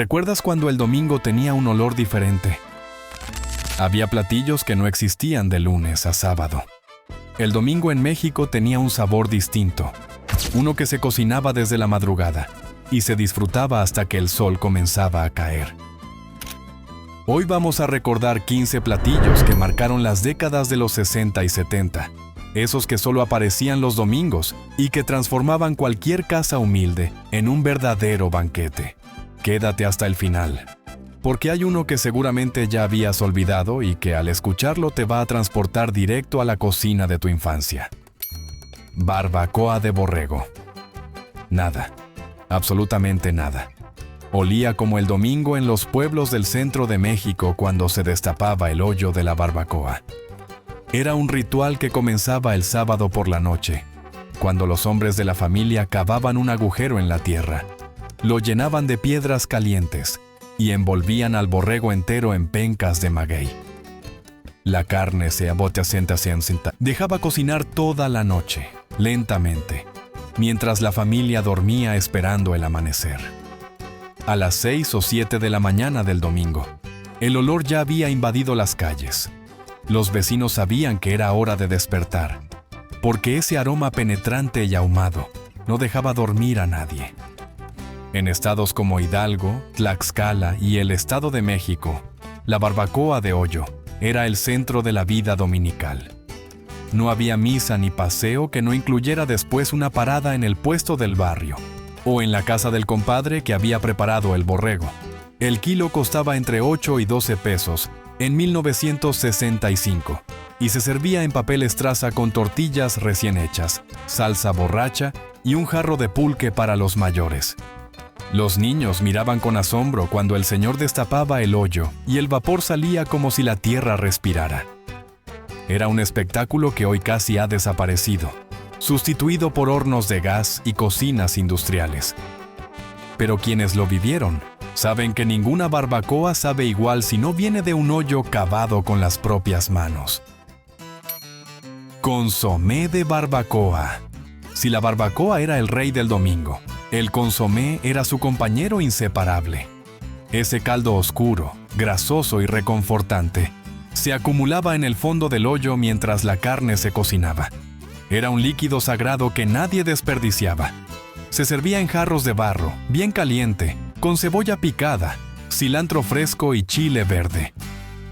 ¿Recuerdas cuando el domingo tenía un olor diferente? Había platillos que no existían de lunes a sábado. El domingo en México tenía un sabor distinto, uno que se cocinaba desde la madrugada y se disfrutaba hasta que el sol comenzaba a caer. Hoy vamos a recordar 15 platillos que marcaron las décadas de los 60 y 70, esos que solo aparecían los domingos y que transformaban cualquier casa humilde en un verdadero banquete. Quédate hasta el final, porque hay uno que seguramente ya habías olvidado y que al escucharlo te va a transportar directo a la cocina de tu infancia. Barbacoa de borrego. Nada, absolutamente nada. Olía como el domingo en los pueblos del centro de México cuando se destapaba el hoyo de la barbacoa. Era un ritual que comenzaba el sábado por la noche, cuando los hombres de la familia cavaban un agujero en la tierra, lo llenaban de piedras calientes y envolvían al borrego entero en pencas de maguey. La carne se dejaba cocinar toda la noche, lentamente, mientras la familia dormía esperando el amanecer. A las 6 o 7 de la mañana del domingo, el olor ya había invadido las calles. Los vecinos sabían que era hora de despertar, porque ese aroma penetrante y ahumado no dejaba dormir a nadie. En estados como Hidalgo, Tlaxcala y el Estado de México, la barbacoa de hoyo era el centro de la vida dominical. No había misa ni paseo que no incluyera después una parada en el puesto del barrio o en la casa del compadre que había preparado el borrego. El kilo costaba entre 8 y 12 pesos en 1965 y se servía en papel estraza con tortillas recién hechas, salsa borracha y un jarro de pulque para los mayores. Los niños miraban con asombro cuando el señor destapaba el hoyo y el vapor salía como si la tierra respirara. Era un espectáculo que hoy casi ha desaparecido, sustituido por hornos de gas y cocinas industriales. Pero quienes lo vivieron saben que ninguna barbacoa sabe igual si no viene de un hoyo cavado con las propias manos. Consomé de barbacoa. Si la barbacoa era el rey del domingo, el consomé era su compañero inseparable. Ese caldo oscuro, grasoso y reconfortante se acumulaba en el fondo del hoyo mientras la carne se cocinaba. Era un líquido sagrado que nadie desperdiciaba. Se servía en jarros de barro, bien caliente, con cebolla picada, cilantro fresco y chile verde.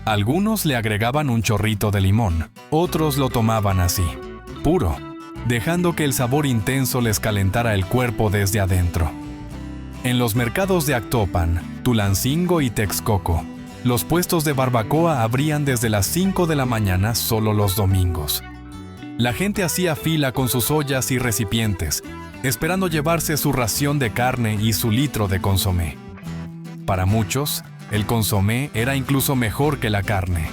Algunos le agregaban un chorrito de limón, otros lo tomaban así, puro, dejando que el sabor intenso les calentara el cuerpo desde adentro. En los mercados de Actopan, Tulancingo y Texcoco, los puestos de barbacoa abrían desde las 5 de la mañana solo los domingos. La gente hacía fila con sus ollas y recipientes, esperando llevarse su ración de carne y su litro de consomé. Para muchos, el consomé era incluso mejor que la carne.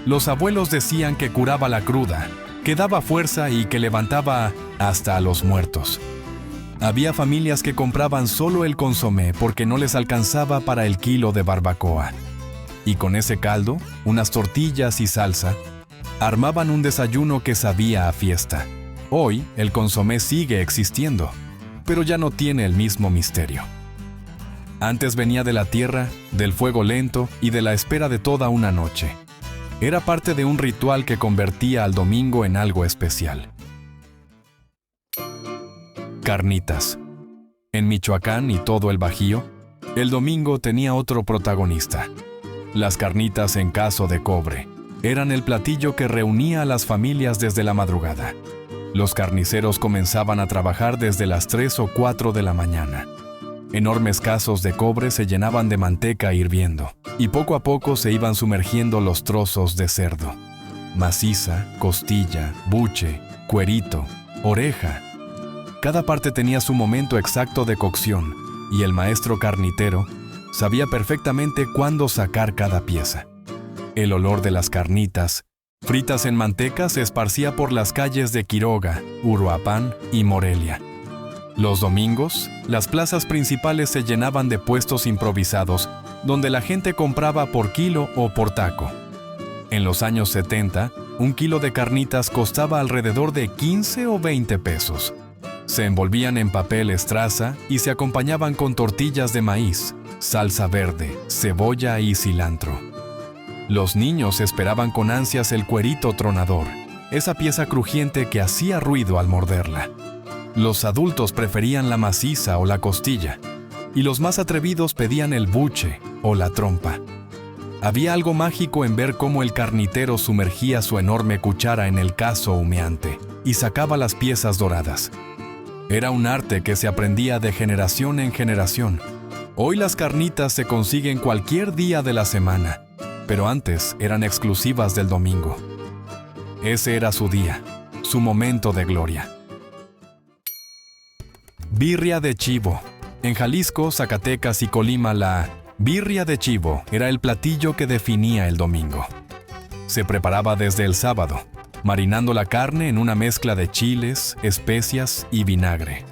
Los abuelos decían que curaba la cruda, que daba fuerza y que levantaba hasta a los muertos. Había familias que compraban solo el consomé porque no les alcanzaba para el kilo de barbacoa. Y con ese caldo, unas tortillas y salsa, armaban un desayuno que sabía a fiesta. Hoy, el consomé sigue existiendo, pero ya no tiene el mismo misterio. Antes venía de la tierra, del fuego lento y de la espera de toda una noche. Era parte de un ritual que convertía al domingo en algo especial. Carnitas. En Michoacán y todo el Bajío, el domingo tenía otro protagonista. Las carnitas en caso de cobre eran el platillo que reunía a las familias desde la madrugada. Los carniceros comenzaban a trabajar desde las 3 o 4 de la mañana. Enormes casos de cobre se llenaban de manteca hirviendo, y poco a poco se iban sumergiendo los trozos de cerdo. Maciza, costilla, buche, cuerito, oreja. Cada parte tenía su momento exacto de cocción, y el maestro carnitero sabía perfectamente cuándo sacar cada pieza. El olor de las carnitas, fritas en manteca, se esparcía por las calles de Quiroga, Uruapan y Morelia. Los domingos, las plazas principales se llenaban de puestos improvisados, donde la gente compraba por kilo o por taco. En los años 70, un kilo de carnitas costaba alrededor de 15 o 20 pesos. Se envolvían en papel estraza y se acompañaban con tortillas de maíz, salsa verde, cebolla y cilantro. Los niños esperaban con ansias el cuerito tronador, esa pieza crujiente que hacía ruido al morderla. Los adultos preferían la maciza o la costilla, y los más atrevidos pedían el buche o la trompa. Había algo mágico en ver cómo el carnitero sumergía su enorme cuchara en el cazo humeante y sacaba las piezas doradas. Era un arte que se aprendía de generación en generación. Hoy las carnitas se consiguen cualquier día de la semana, pero antes eran exclusivas del domingo. Ese era su día, su momento de gloria. Birria de chivo. En Jalisco, Zacatecas y Colima, la birria de chivo era el platillo que definía el domingo. Se preparaba desde el sábado, marinando la carne en una mezcla de chiles, especias y vinagre.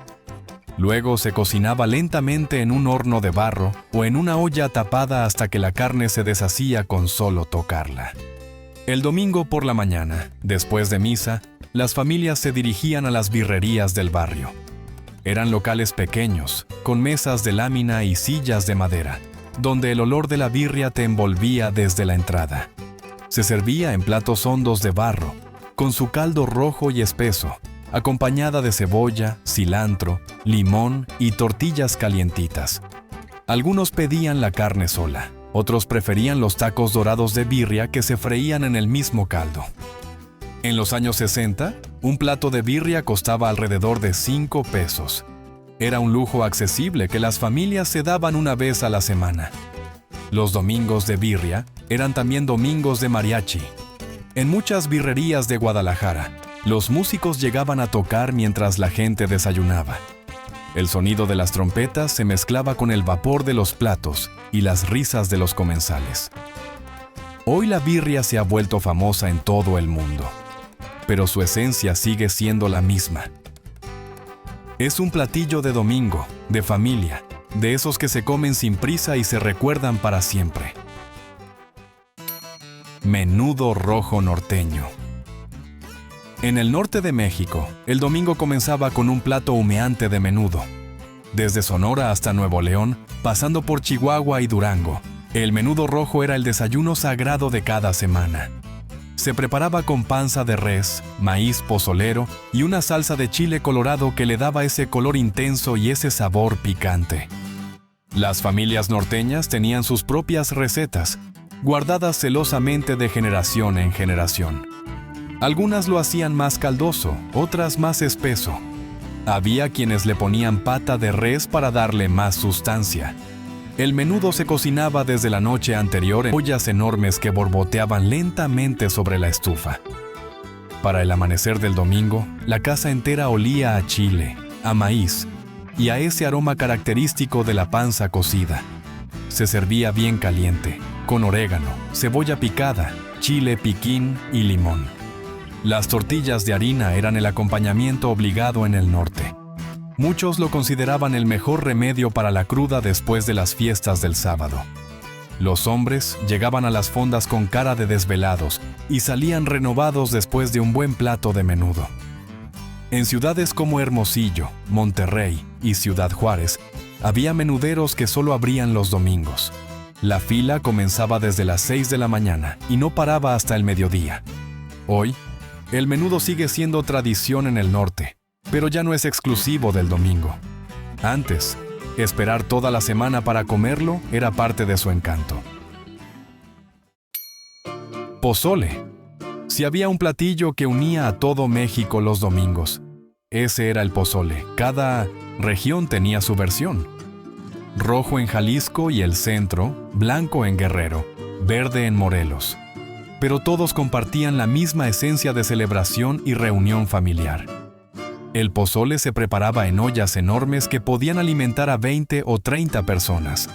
Luego se cocinaba lentamente en un horno de barro o en una olla tapada hasta que la carne se deshacía con solo tocarla. El domingo por la mañana, después de misa, las familias se dirigían a las birrerías del barrio. Eran locales pequeños, con mesas de lámina y sillas de madera, donde el olor de la birria te envolvía desde la entrada. Se servía en platos hondos de barro, con su caldo rojo y espeso, acompañada de cebolla, cilantro, limón y tortillas calientitas. Algunos pedían la carne sola, otros preferían los tacos dorados de birria que se freían en el mismo caldo. En los años 60, un plato de birria costaba alrededor de 5 pesos. Era un lujo accesible que las familias se daban una vez a la semana. Los domingos de birria eran también domingos de mariachi. En muchas birrerías de Guadalajara, los músicos llegaban a tocar mientras la gente desayunaba. El sonido de las trompetas se mezclaba con el vapor de los platos y las risas de los comensales. Hoy la birria se ha vuelto famosa en todo el mundo, pero su esencia sigue siendo la misma. Es un platillo de domingo, de familia, de esos que se comen sin prisa y se recuerdan para siempre. Menudo rojo norteño. En el norte de México, el domingo comenzaba con un plato humeante de menudo. Desde Sonora hasta Nuevo León, pasando por Chihuahua y Durango, el menudo rojo era el desayuno sagrado de cada semana. Se preparaba con panza de res, maíz pozolero y una salsa de chile colorado que le daba ese color intenso y ese sabor picante. Las familias norteñas tenían sus propias recetas, guardadas celosamente de generación en generación. Algunas lo hacían más caldoso, otras más espeso. Había quienes le ponían pata de res para darle más sustancia. El menudo se cocinaba desde la noche anterior en ollas enormes que borboteaban lentamente sobre la estufa. Para el amanecer del domingo, la casa entera olía a chile, a maíz y a ese aroma característico de la panza cocida. Se servía bien caliente, con orégano, cebolla picada, chile piquín y limón. Las tortillas de harina eran el acompañamiento obligado en el norte. Muchos lo consideraban el mejor remedio para la cruda después de las fiestas del sábado. Los hombres llegaban a las fondas con cara de desvelados y salían renovados después de un buen plato de menudo. En ciudades como Hermosillo, Monterrey y Ciudad Juárez, había menuderos que solo abrían los domingos. La fila comenzaba desde las 6 de la mañana y no paraba hasta el mediodía. Hoy, el menudo sigue siendo tradición en el norte, pero ya no es exclusivo del domingo. Antes, esperar toda la semana para comerlo era parte de su encanto. Pozole. Si había un platillo que unía a todo México los domingos, ese era el pozole. Cada región tenía su versión. Rojo en Jalisco y el centro, blanco en Guerrero, verde en Morelos. Pero todos compartían la misma esencia de celebración y reunión familiar. El pozole se preparaba en ollas enormes que podían alimentar a 20 o 30 personas.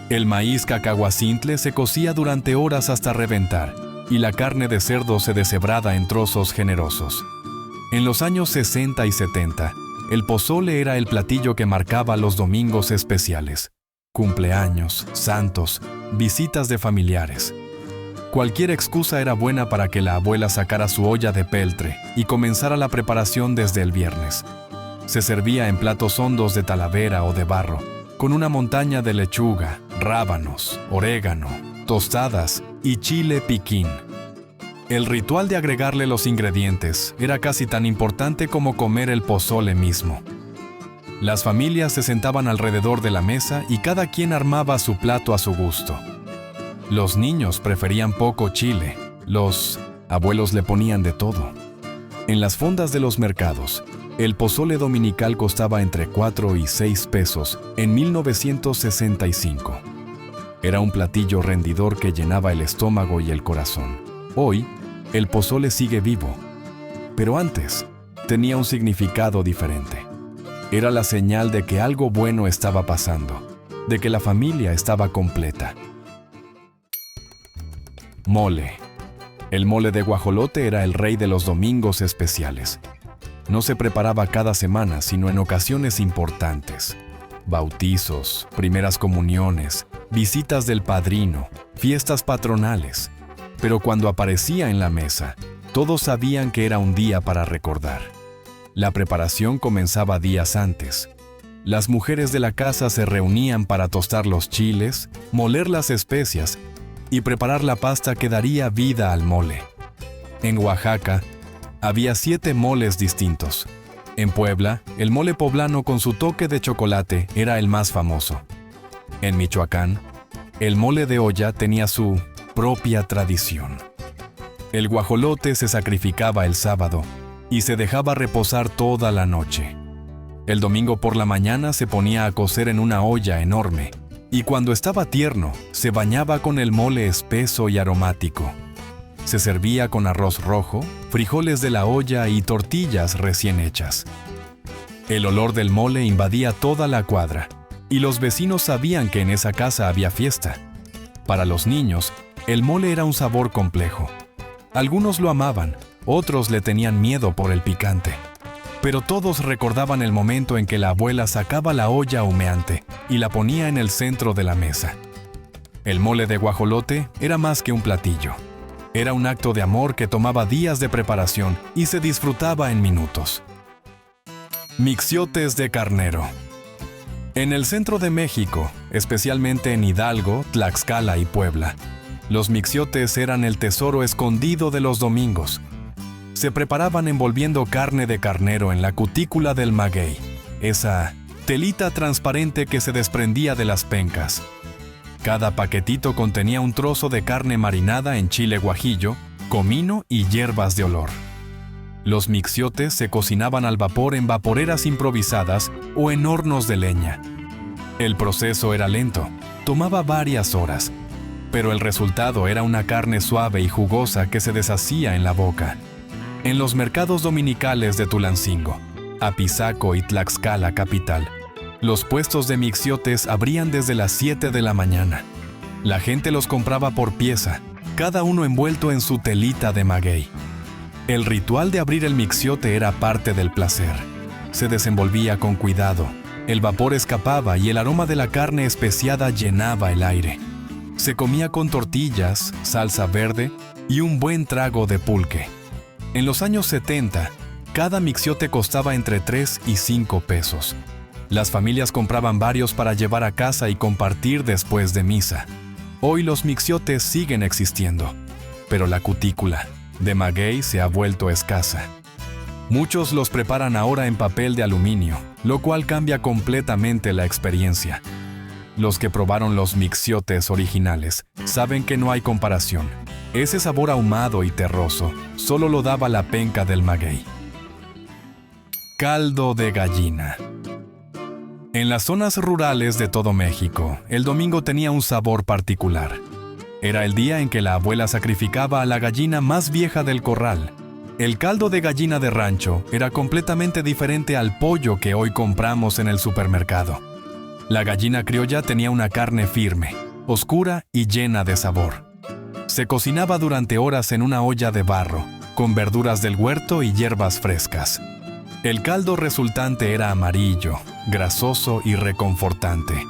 El maíz cacahuacintle se cocía durante horas hasta reventar, y la carne de cerdo se deshebrada en trozos generosos. En los años 60 y 70, el pozole era el platillo que marcaba los domingos especiales. Cumpleaños, santos, visitas de familiares. Cualquier excusa era buena para que la abuela sacara su olla de peltre y comenzara la preparación desde el viernes. Se servía en platos hondos de talavera o de barro, con una montaña de lechuga, rábanos, orégano, tostadas y chile piquín. El ritual de agregarle los ingredientes era casi tan importante como comer el pozole mismo. Las familias se sentaban alrededor de la mesa y cada quien armaba su plato a su gusto. Los niños preferían poco chile, los abuelos le ponían de todo. En las fondas de los mercados, el pozole dominical costaba entre 4 y 6 pesos en 1965. Era un platillo rendidor que llenaba el estómago y el corazón. Hoy, el pozole sigue vivo, pero antes tenía un significado diferente. Era la señal de que algo bueno estaba pasando, de que la familia estaba completa. Mole. El mole de guajolote era el rey de los domingos especiales. No se preparaba cada semana, sino en ocasiones importantes. Bautizos, primeras comuniones, visitas del padrino, fiestas patronales. Pero cuando aparecía en la mesa, todos sabían que era un día para recordar. La preparación comenzaba días antes. Las mujeres de la casa se reunían para tostar los chiles, moler las especias y preparar la pasta que daría vida al mole. En Oaxaca, había 7 moles distintos. En Puebla, el mole poblano con su toque de chocolate era el más famoso. En Michoacán, el mole de olla tenía su propia tradición. El guajolote se sacrificaba el sábado y se dejaba reposar toda la noche. El domingo por la mañana se ponía a cocer en una olla enorme y cuando estaba tierno se bañaba con el mole espeso y aromático. Se servía con arroz rojo, frijoles de la olla y tortillas recién hechas. El olor del mole invadía toda la cuadra y los vecinos sabían que en esa casa había fiesta. Para los niños, el mole era un sabor complejo. Algunos lo amaban, otros le tenían miedo por el picante. Pero todos recordaban el momento en que la abuela sacaba la olla humeante y la ponía en el centro de la mesa. El mole de guajolote era más que un platillo. Era un acto de amor que tomaba días de preparación y se disfrutaba en minutos. Mixiotes de carnero. En el centro de México, especialmente en Hidalgo, Tlaxcala y Puebla, los mixiotes eran el tesoro escondido de los domingos. Se preparaban envolviendo carne de carnero en la cutícula del maguey, esa telita transparente que se desprendía de las pencas. Cada paquetito contenía un trozo de carne marinada en chile guajillo, comino y hierbas de olor. Los mixiotes se cocinaban al vapor en vaporeras improvisadas o en hornos de leña. El proceso era lento, tomaba varias horas, pero el resultado era una carne suave y jugosa que se deshacía en la boca. En los mercados dominicales de Tulancingo, Apizaco y Tlaxcala capital, los puestos de mixiotes abrían desde las 7 de la mañana. La gente los compraba por pieza, cada uno envuelto en su telita de maguey. El ritual de abrir el mixiote era parte del placer. Se desenvolvía con cuidado, el vapor escapaba y el aroma de la carne especiada llenaba el aire. Se comía con tortillas, salsa verde y un buen trago de pulque. En los años 70, cada mixiote costaba entre 3 y 5 pesos. Las familias compraban varios para llevar a casa y compartir después de misa. Hoy los mixiotes siguen existiendo, pero la cutícula de maguey se ha vuelto escasa. Muchos los preparan ahora en papel de aluminio, lo cual cambia completamente la experiencia. Los que probaron los mixiotes originales saben que no hay comparación. Ese sabor ahumado y terroso solo lo daba la penca del maguey. Caldo de gallina. En las zonas rurales de todo México, el domingo tenía un sabor particular. Era el día en que la abuela sacrificaba a la gallina más vieja del corral. El caldo de gallina de rancho era completamente diferente al pollo que hoy compramos en el supermercado. La gallina criolla tenía una carne firme, oscura y llena de sabor. Se cocinaba durante horas en una olla de barro, con verduras del huerto y hierbas frescas. El caldo resultante era amarillo, grasoso y reconfortante.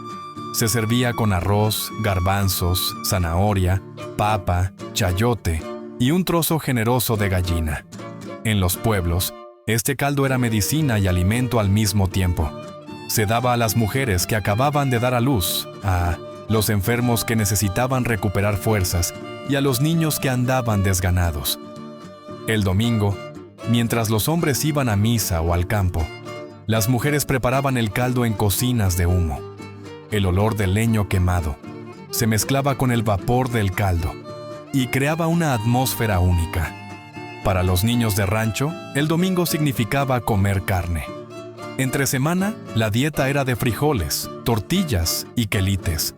Se servía con arroz, garbanzos, zanahoria, papa, chayote y un trozo generoso de gallina. En los pueblos, este caldo era medicina y alimento al mismo tiempo. Se daba a las mujeres que acababan de dar a luz, a los enfermos que necesitaban recuperar fuerzas y a los niños que andaban desganados. El domingo, mientras los hombres iban a misa o al campo, las mujeres preparaban el caldo en cocinas de humo. El olor del leño quemado se mezclaba con el vapor del caldo y creaba una atmósfera única. Para los niños de rancho, el domingo significaba comer carne. Entre semana, la dieta era de frijoles, tortillas y quelites.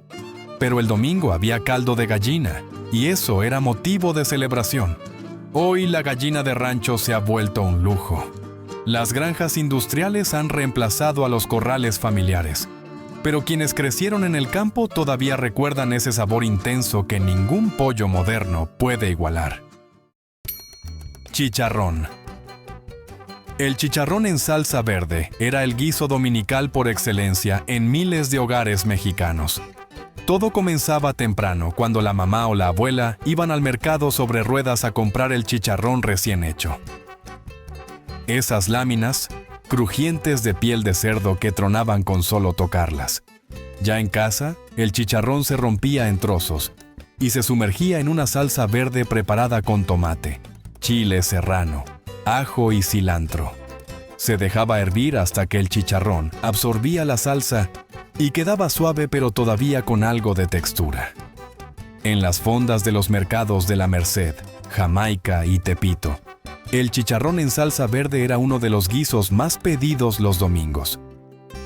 Pero el domingo había caldo de gallina, y eso era motivo de celebración. Hoy la gallina de rancho se ha vuelto un lujo. Las granjas industriales han reemplazado a los corrales familiares. Pero quienes crecieron en el campo todavía recuerdan ese sabor intenso que ningún pollo moderno puede igualar. Chicharrón. El chicharrón en salsa verde era el guiso dominical por excelencia en miles de hogares mexicanos. Todo comenzaba temprano, cuando la mamá o la abuela iban al mercado sobre ruedas a comprar el chicharrón recién hecho. Esas láminas, crujientes de piel de cerdo que tronaban con solo tocarlas. Ya en casa, el chicharrón se rompía en trozos y se sumergía en una salsa verde preparada con tomate, chile serrano, ajo y cilantro. Se dejaba hervir hasta que el chicharrón absorbía la salsa y quedaba suave pero todavía con algo de textura. En las fondas de los mercados de La Merced, Jamaica y Tepito, el chicharrón en salsa verde era uno de los guisos más pedidos los domingos.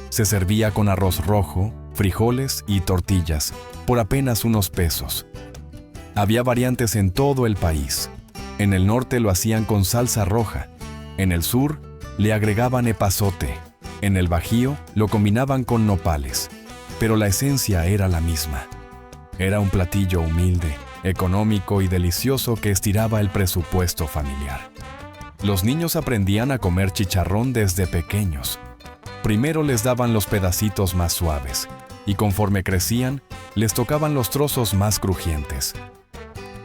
Se servía con arroz rojo, frijoles y tortillas, por apenas unos pesos. Había variantes en todo el país. En el norte lo hacían con salsa roja, en el sur le agregaban epazote, en el Bajío lo combinaban con nopales, pero la esencia era la misma. Era un platillo humilde, económico y delicioso que estiraba el presupuesto familiar. Los niños aprendían a comer chicharrón desde pequeños. Primero les daban los pedacitos más suaves, y conforme crecían, les tocaban los trozos más crujientes.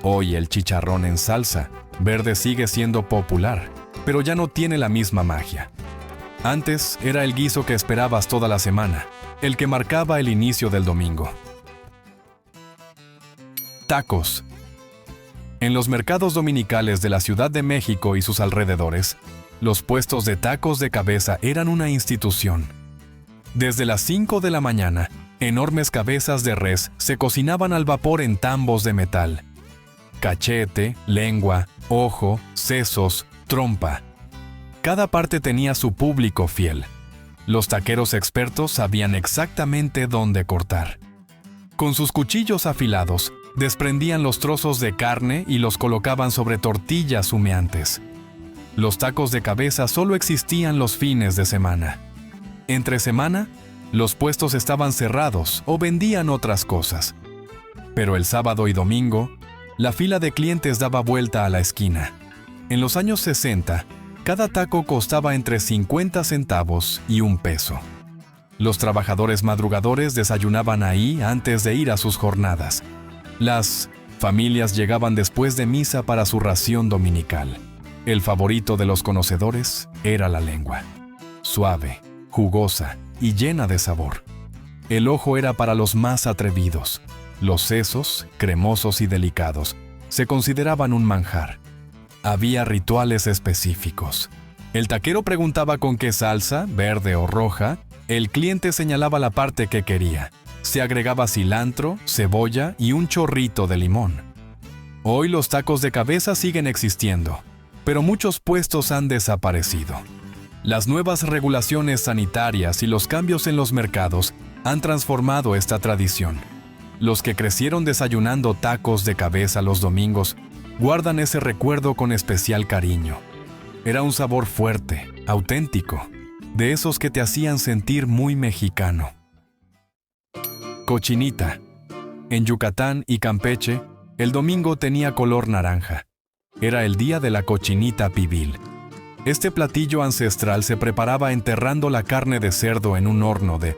Hoy el chicharrón en salsa verde sigue siendo popular, pero ya no tiene la misma magia. Antes era el guiso que esperabas toda la semana, el que marcaba el inicio del domingo. Tacos. En los mercados dominicales de la Ciudad de México y sus alrededores, los puestos de tacos de cabeza eran una institución. Desde las 5 de la mañana, enormes cabezas de res se cocinaban al vapor en tambos de metal. Cachete, lengua, ojo, sesos, trompa. Cada parte tenía su público fiel. Los taqueros expertos sabían exactamente dónde cortar. Con sus cuchillos afilados, desprendían los trozos de carne y los colocaban sobre tortillas humeantes. Los tacos de cabeza solo existían los fines de semana. Entre semana, los puestos estaban cerrados o vendían otras cosas. Pero el sábado y domingo, la fila de clientes daba vuelta a la esquina. En los años 60, cada taco costaba entre 50 centavos y $1. Los trabajadores madrugadores desayunaban ahí antes de ir a sus jornadas. Las familias llegaban después de misa para su ración dominical. El favorito de los conocedores era la lengua. Suave, jugosa y llena de sabor. El ojo era para los más atrevidos. Los sesos, cremosos y delicados, se consideraban un manjar. Había rituales específicos. El taquero preguntaba con qué salsa, verde o roja. El cliente señalaba la parte que quería. Se agregaba cilantro, cebolla y un chorrito de limón. Hoy los tacos de cabeza siguen existiendo, pero muchos puestos han desaparecido. Las nuevas regulaciones sanitarias y los cambios en los mercados han transformado esta tradición. Los que crecieron desayunando tacos de cabeza los domingos guardan ese recuerdo con especial cariño. Era un sabor fuerte, auténtico, de esos que te hacían sentir muy mexicano. Cochinita. En Yucatán y Campeche, el domingo tenía color naranja. Era el día de la cochinita pibil. Este platillo ancestral se preparaba enterrando la carne de cerdo en un horno de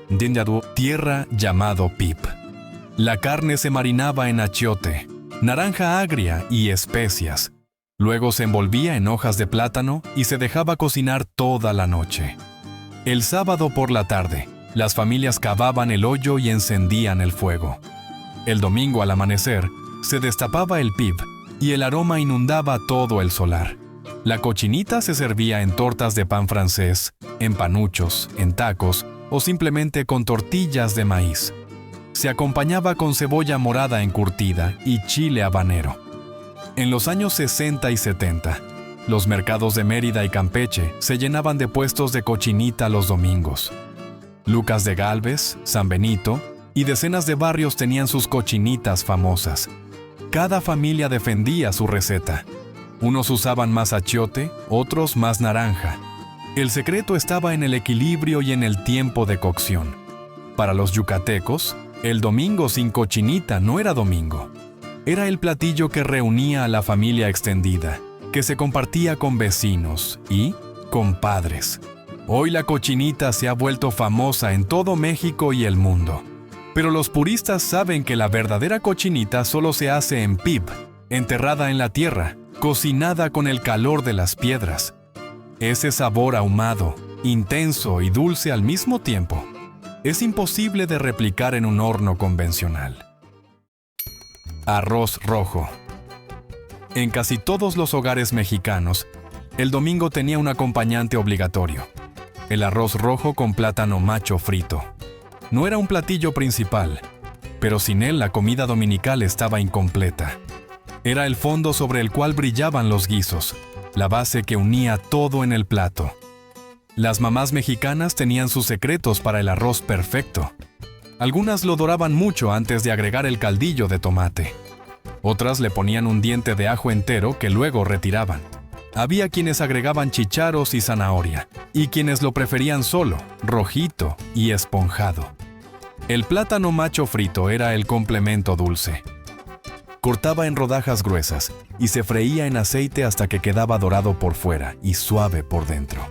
tierra llamado pip. La carne se marinaba en achiote, naranja agria y especias. Luego se envolvía en hojas de plátano y se dejaba cocinar toda la noche. El sábado por la tarde, las familias cavaban el hoyo y encendían el fuego. El domingo al amanecer, se destapaba el pib y el aroma inundaba todo el solar. La cochinita se servía en tortas de pan francés, en panuchos, en tacos o simplemente con tortillas de maíz. Se acompañaba con cebolla morada encurtida y chile habanero. En los años 60 y 70, los mercados de Mérida y Campeche se llenaban de puestos de cochinita los domingos. Lucas de Gálvez, San Benito y decenas de barrios tenían sus cochinitas famosas. Cada familia defendía su receta. Unos usaban más achiote, otros más naranja. El secreto estaba en el equilibrio y en el tiempo de cocción. Para los yucatecos, el domingo sin cochinita no era domingo. Era el platillo que reunía a la familia extendida, que se compartía con vecinos y compadres. Hoy la cochinita se ha vuelto famosa en todo México y el mundo. Pero los puristas saben que la verdadera cochinita solo se hace en pib, enterrada en la tierra, cocinada con el calor de las piedras. Ese sabor ahumado, intenso y dulce al mismo tiempo, es imposible de replicar en un horno convencional. Arroz rojo. En casi todos los hogares mexicanos, el domingo tenía un acompañante obligatorio: el arroz rojo con plátano macho frito. No era un platillo principal, pero sin él la comida dominical estaba incompleta. Era el fondo sobre el cual brillaban los guisos, la base que unía todo en el plato. Las mamás mexicanas tenían sus secretos para el arroz perfecto. Algunas lo doraban mucho antes de agregar el caldillo de tomate. Otras le ponían un diente de ajo entero que luego retiraban. Había quienes agregaban chícharos y zanahoria, y quienes lo preferían solo, rojito y esponjado. El plátano macho frito era el complemento dulce. Cortaba en rodajas gruesas y se freía en aceite hasta que quedaba dorado por fuera y suave por dentro.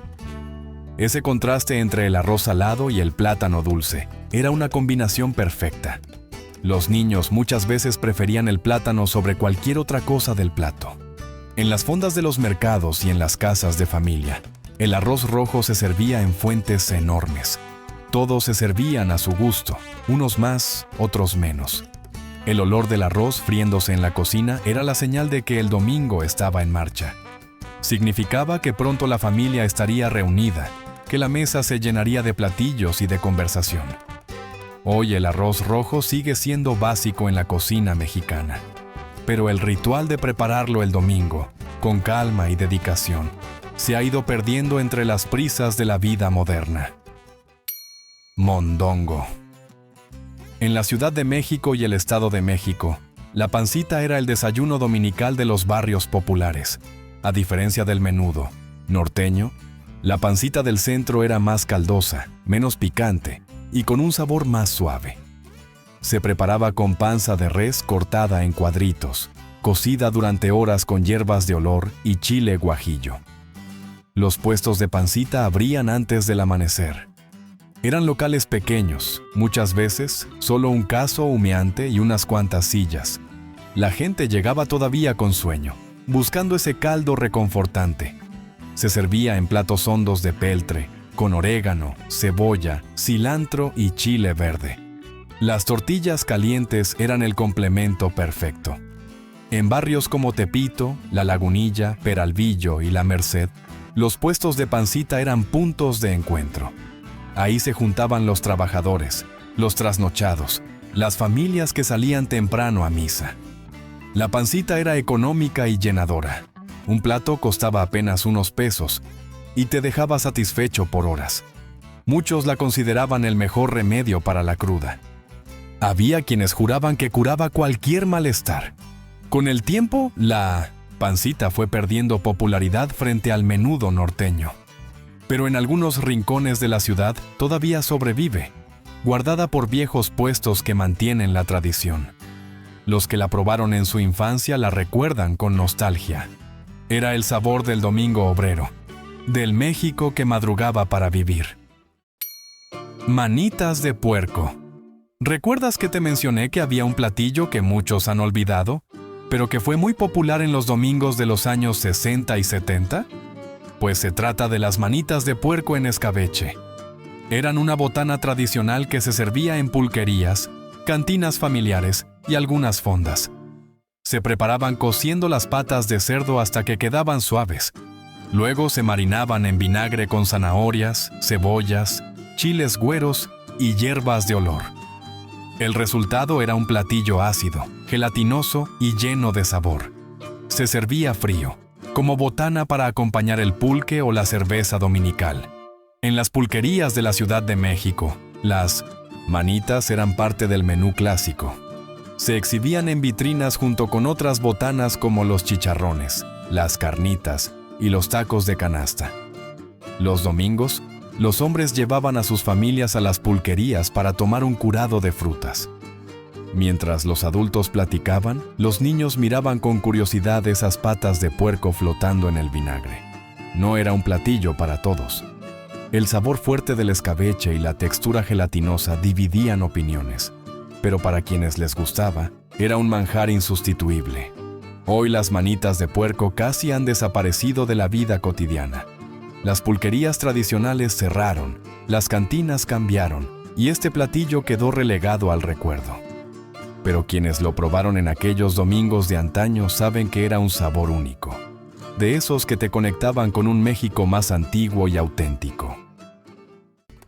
Ese contraste entre el arroz salado y el plátano dulce era una combinación perfecta. Los niños muchas veces preferían el plátano sobre cualquier otra cosa del plato. En las fondas de los mercados y en las casas de familia, el arroz rojo se servía en fuentes enormes. Todos se servían a su gusto, unos más, otros menos. El olor del arroz friéndose en la cocina era la señal de que el domingo estaba en marcha. Significaba que pronto la familia estaría reunida, que la mesa se llenaría de platillos y de conversación. Hoy el arroz rojo sigue siendo básico en la cocina mexicana, pero el ritual de prepararlo el domingo, con calma y dedicación, se ha ido perdiendo entre las prisas de la vida moderna. Mondongo. En la Ciudad de México y el Estado de México, la pancita era el desayuno dominical de los barrios populares. A diferencia del menudo norteño, la pancita del centro era más caldosa, menos picante y con un sabor más suave. Se preparaba con panza de res cortada en cuadritos, cocida durante horas con hierbas de olor y chile guajillo. Los puestos de pancita abrían antes del amanecer. Eran locales pequeños, muchas veces solo un cazo humeante y unas cuantas sillas. La gente llegaba todavía con sueño, buscando ese caldo reconfortante. Se servía en platos hondos de peltre, con orégano, cebolla, cilantro y chile verde. Las tortillas calientes eran el complemento perfecto. En barrios como Tepito, La Lagunilla, Peralvillo y La Merced, los puestos de pancita eran puntos de encuentro. Ahí se juntaban los trabajadores, los trasnochados, las familias que salían temprano a misa. La pancita era económica y llenadora. Un plato costaba apenas unos pesos y te dejaba satisfecho por horas. Muchos la consideraban el mejor remedio para la cruda. Había quienes juraban que curaba cualquier malestar. Con el tiempo, la pancita fue perdiendo popularidad frente al menudo norteño. Pero en algunos rincones de la ciudad todavía sobrevive, guardada por viejos puestos que mantienen la tradición. Los que la probaron en su infancia la recuerdan con nostalgia. Era el sabor del domingo obrero, del México que madrugaba para vivir. Manitas de puerco. ¿Recuerdas que te mencioné que había un platillo que muchos han olvidado, pero que fue muy popular en los domingos de los años 60 y 70? Pues se trata de las manitas de puerco en escabeche. Eran una botana tradicional que se servía en pulquerías, cantinas familiares y algunas fondas. Se preparaban cociendo las patas de cerdo hasta que quedaban suaves. Luego se marinaban en vinagre con zanahorias, cebollas, chiles güeros y hierbas de olor. El resultado era un platillo ácido, gelatinoso y lleno de sabor. Se servía frío, como botana para acompañar el pulque o la cerveza dominical. En las pulquerías de la Ciudad de México, las manitas eran parte del menú clásico. Se exhibían en vitrinas junto con otras botanas como los chicharrones, las carnitas y los tacos de canasta. Los domingos, los hombres llevaban a sus familias a las pulquerías para tomar un curado de frutas. Mientras los adultos platicaban, los niños miraban con curiosidad esas patas de puerco flotando en el vinagre. No era un platillo para todos. El sabor fuerte del escabeche y la textura gelatinosa dividían opiniones, pero para quienes les gustaba, era un manjar insustituible. Hoy las manitas de puerco casi han desaparecido de la vida cotidiana. Las pulquerías tradicionales cerraron, las cantinas cambiaron, y este platillo quedó relegado al recuerdo. Pero quienes lo probaron en aquellos domingos de antaño saben que era un sabor único, de esos que te conectaban con un México más antiguo y auténtico.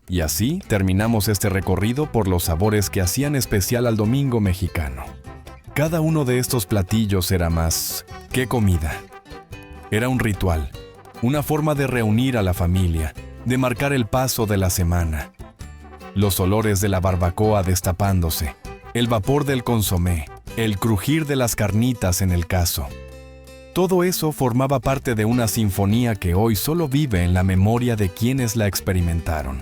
Y así terminamos este recorrido por los sabores que hacían especial al domingo mexicano. Cada uno de estos platillos era más que comida. Era un ritual, una forma de reunir a la familia, de marcar el paso de la semana. Los olores de la barbacoa destapándose, el vapor del consomé, el crujir de las carnitas en el caso. Todo eso formaba parte de una sinfonía que hoy solo vive en la memoria de quienes la experimentaron.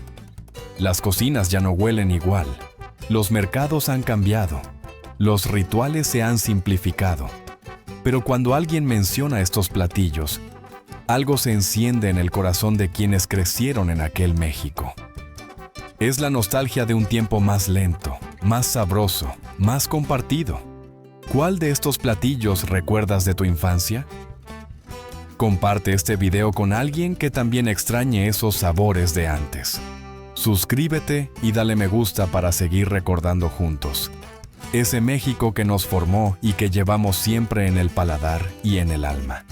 Las cocinas ya no huelen igual, los mercados han cambiado, los rituales se han simplificado. Pero cuando alguien menciona estos platillos, algo se enciende en el corazón de quienes crecieron en aquel México. Es la nostalgia de un tiempo más lento, más sabroso, más compartido. ¿Cuál de estos platillos recuerdas de tu infancia? Comparte este video con alguien que también extrañe esos sabores de antes. Suscríbete y dale me gusta para seguir recordando juntos ese México que nos formó y que llevamos siempre en el paladar y en el alma.